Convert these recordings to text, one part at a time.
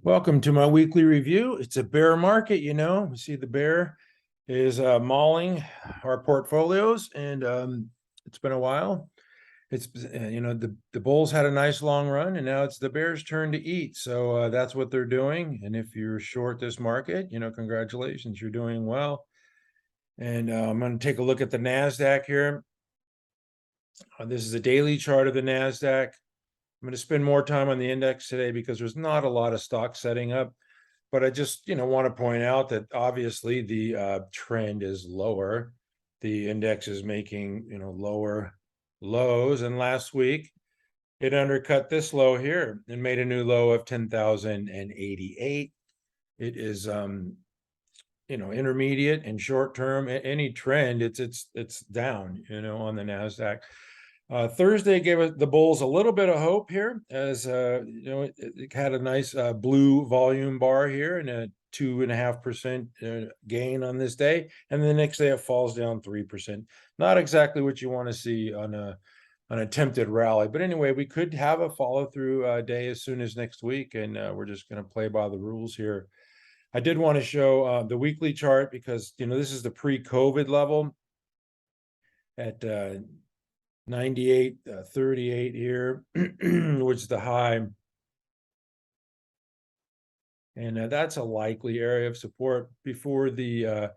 Welcome to my weekly review. It's a bear market, you know. We see the bear is mauling our portfolios, and it's been a while. It's the bulls had a nice long run, and now it's the bears' turn to eat. So that's what they're doing. And if you're short this market, congratulations, you're doing well. And I'm going to take a look at the Nasdaq here. This is a daily chart of the Nasdaq. I'm going to spend more time on the index today because there's not a lot of stock setting up, but I just, want to point out that obviously the trend is lower. The index is making, lower lows, and last week it undercut this low here and made a new low of 10,088. It is, intermediate and short term. Any trend, it's down, on the Nasdaq. Thursday gave the bulls a little bit of hope here, as it had a nice blue volume bar here and a 2.5% gain on this day, and the next day it falls down 3%. Not exactly what you want to see on an attempted rally, but anyway, we could have a follow-through day as soon as next week, and we're just going to play by the rules here. I did want to show the weekly chart because this is the pre-COVID level at 98.38 here, which is the high, and that's a likely area of support before the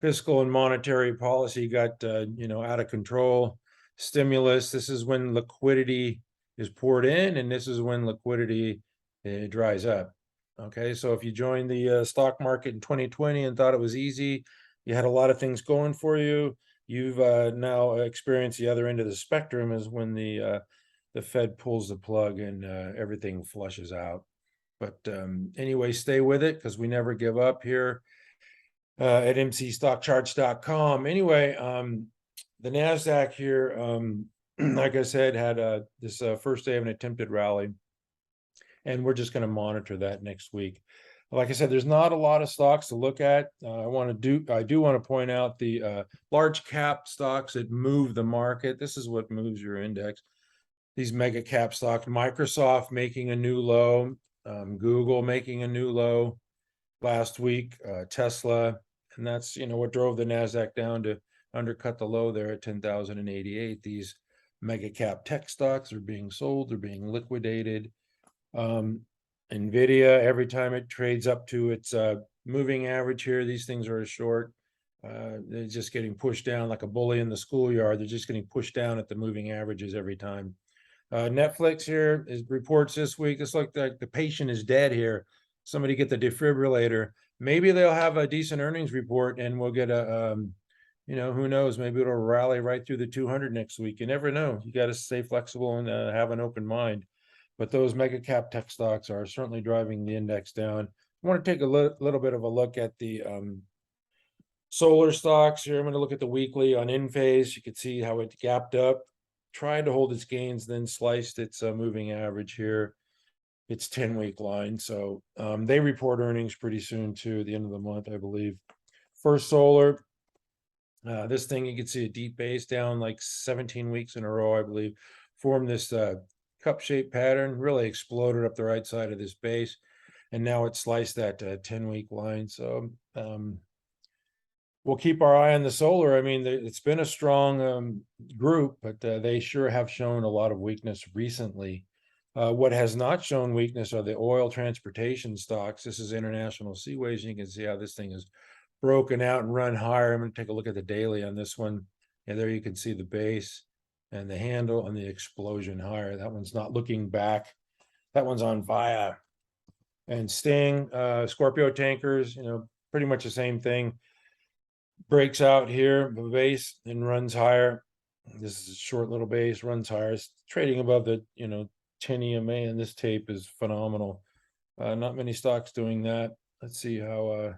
fiscal and monetary policy got out of control. Stimulus, this is when liquidity is poured in, and this is when liquidity dries up. Okay, so if you joined the stock market in 2020 and thought it was easy, you had a lot of things going for you, you've now experienced the other end of the spectrum, is when the Fed pulls the plug and everything flushes out. But anyway, stay with it because we never give up here at mcstockcharts.com. Anyway, the Nasdaq here, like I said, had this first day of an attempted rally, and we're just going to monitor that next week. Like I said, there's not a lot of stocks to look at. I do want to point out the large cap stocks that move the market. This is what moves your index. These mega cap stocks: Microsoft making a new low, Google making a new low last week, Tesla, and that's what drove the Nasdaq down to undercut the low there at 10,088. These mega cap tech stocks are being sold, they're being liquidated. Nvidia, every time it trades up to its moving average here, these things are short. They're just getting pushed down like a bully in the schoolyard. They're just getting pushed down at the moving averages every time. Netflix here reports this week. It's like the patient is dead here. Somebody get the defibrillator. Maybe they'll have a decent earnings report and we'll get a, who knows, maybe it'll rally right through the 200 next week. You never know. You got to stay flexible and have an open mind. But those mega cap tech stocks are certainly driving the index down. I want to take a little bit of a look at the solar stocks here. I'm going to look at the weekly on INPH. You can see how it gapped up, tried to hold its gains, then sliced its moving average here, its 10-week line. So they report earnings pretty soon too, at the end of the month, I believe. First Solar, this thing, you can see a deep base down like 17 weeks in a row, I believe, formed this cup-shaped pattern, really exploded up the right side of this base, and now it's sliced that 10-week line. So we'll keep our eye on the solar. I mean, it's been a strong group, but they sure have shown a lot of weakness recently. What has not shown weakness are the oil transportation stocks. This is International Seaways. You can see how this thing is broken out and run higher. I'm going to take a look at the daily on this one, and there you can see the base and the handle and the explosion higher. That one's not looking back. That one's on fire. And Sting, Scorpio tankers, pretty much the same thing. Breaks out here, the base, and runs higher. This is a short little base, runs higher. It's trading above the 10 EMA, and this tape is phenomenal. Not many stocks doing that. Let's see how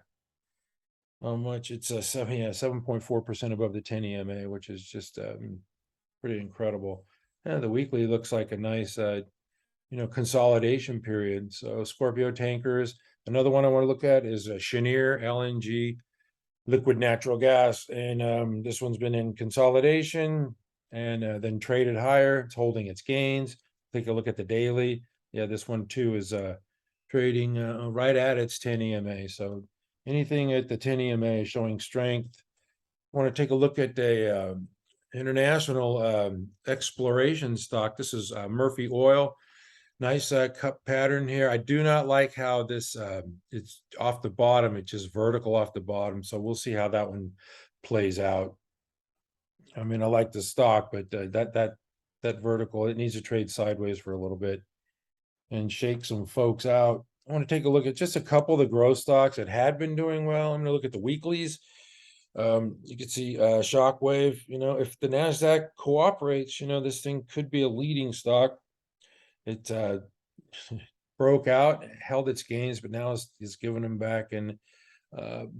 much. It's 7.4% above the 10 EMA, which is just pretty incredible. And the weekly looks like a nice consolidation period. So Scorpio tankers. Another one I want to look at is Cheniere LNG, liquid natural gas, and this one's been in consolidation and then traded higher. It's holding its gains. Take a look at the daily. Yeah, this one too is trading right at its 10 EMA. So anything at the 10 EMA is showing strength. Want to take a look at a international exploration stock. This is Murphy Oil. Nice cup pattern here. I do not like how this it's off the bottom. It's just vertical off the bottom. So we'll see how that one plays out. I mean, I like the stock, but that vertical, it needs to trade sideways for a little bit and shake some folks out. I want to take a look at just a couple of the growth stocks that had been doing well. I'm going to look at the weeklies. You can see Shockwave. You know, if the Nasdaq cooperates, you know, this thing could be a leading stock. It broke out, held its gains, but now it's giving them back, and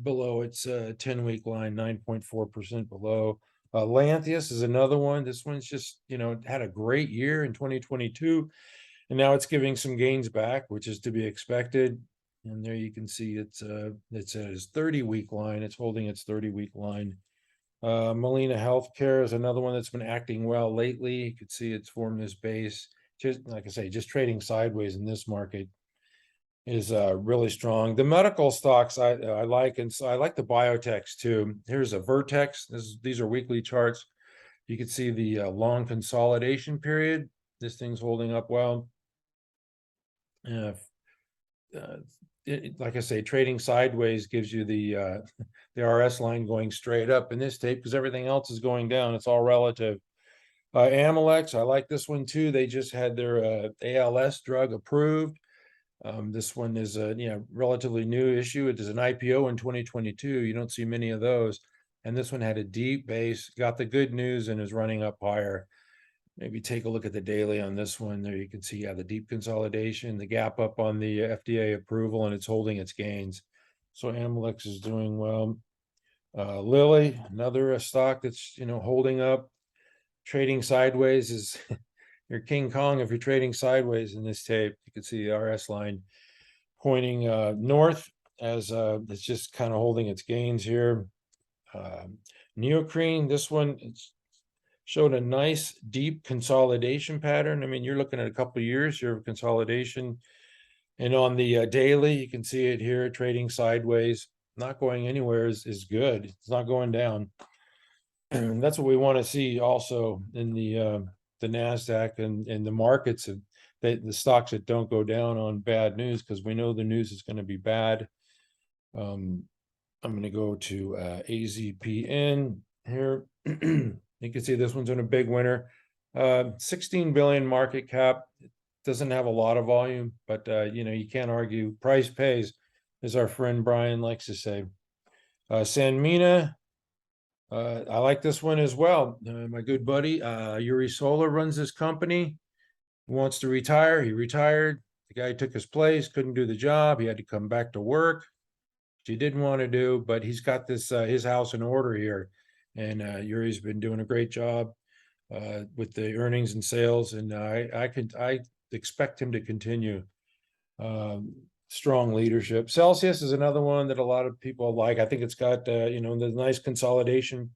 below its 10-week line, 9.4% below. LNTH is another one. This one's just, you know, had a great year in 2022, and now it's giving some gains back, which is to be expected. And there you can see it's at its 30-week line. It's holding its 30-week line. Molina Healthcare is another one that's been acting well lately. You can see it's formed this base. Just like I say, just trading sideways in this market is really strong. The medical stocks I like, and so I like the biotechs too. Here's a Vertex. These are weekly charts. You can see the long consolidation period. This thing's holding up well. Like I say, trading sideways gives you the RS line going straight up in this tape because everything else is going down. It's all relative. Amolex, I like this one too. They just had their ALS drug approved. This one is a relatively new issue. It is an IPO in 2022. You don't see many of those. And this one had a deep base, got the good news, and is running up higher. Maybe take a look at the daily on this one. There you can see the deep consolidation, the gap up on the FDA approval, and it's holding its gains. So AMLX is doing well. Lilly, another stock that's holding up, trading sideways is you're King Kong if you're trading sideways in this tape. You can see the RS line pointing north as it's just kind of holding its gains here. Neocrine, this one, it's showed a nice deep consolidation pattern. I mean, you're looking at a couple of years here of consolidation. And on the daily, you can see it here trading sideways, not going anywhere is good. It's not going down. And that's what we want to see also in the Nasdaq and the markets, the stocks that don't go down on bad news, because we know the news is going to be bad. I'm going to go to AZPN here. You can see this one's in a big winner. 16 billion market cap. It doesn't have a lot of volume, but you can't argue. Price pays, as our friend Brian likes to say. Sanmina, I like this one as well. My good buddy Yuri Sola runs this company. He wants to retire. He retired. The guy took his place, couldn't do the job. He had to come back to work, which he didn't want to do, but he's got this his house in order here. And Yuri's been doing a great job with the earnings and sales, and I expect him to continue. Strong leadership. Celsius is another one that a lot of people like. I think it's got the nice consolidation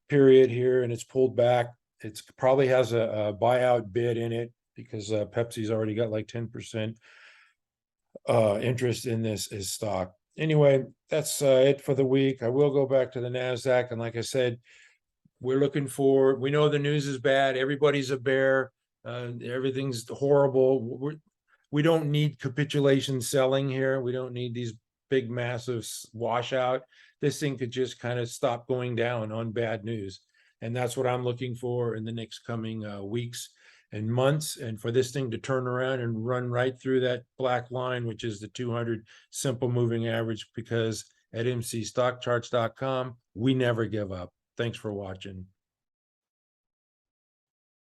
period here, and it's pulled back. It's probably has a buyout bid in it because Pepsi's already got like 10% interest in this stock. Anyway, that's it for the week. I will go back to the Nasdaq, and like I said, we know the news is bad. Everybody's a bear. Everything's horrible. We don't need capitulation selling here. We don't need these big, massive washout. This thing could just kind of stop going down on bad news. And that's what I'm looking for in the next coming weeks and months, and for this thing to turn around and run right through that black line, which is the 200 simple moving average, because at mcstockcharts.com, we never give up. Thanks for watching.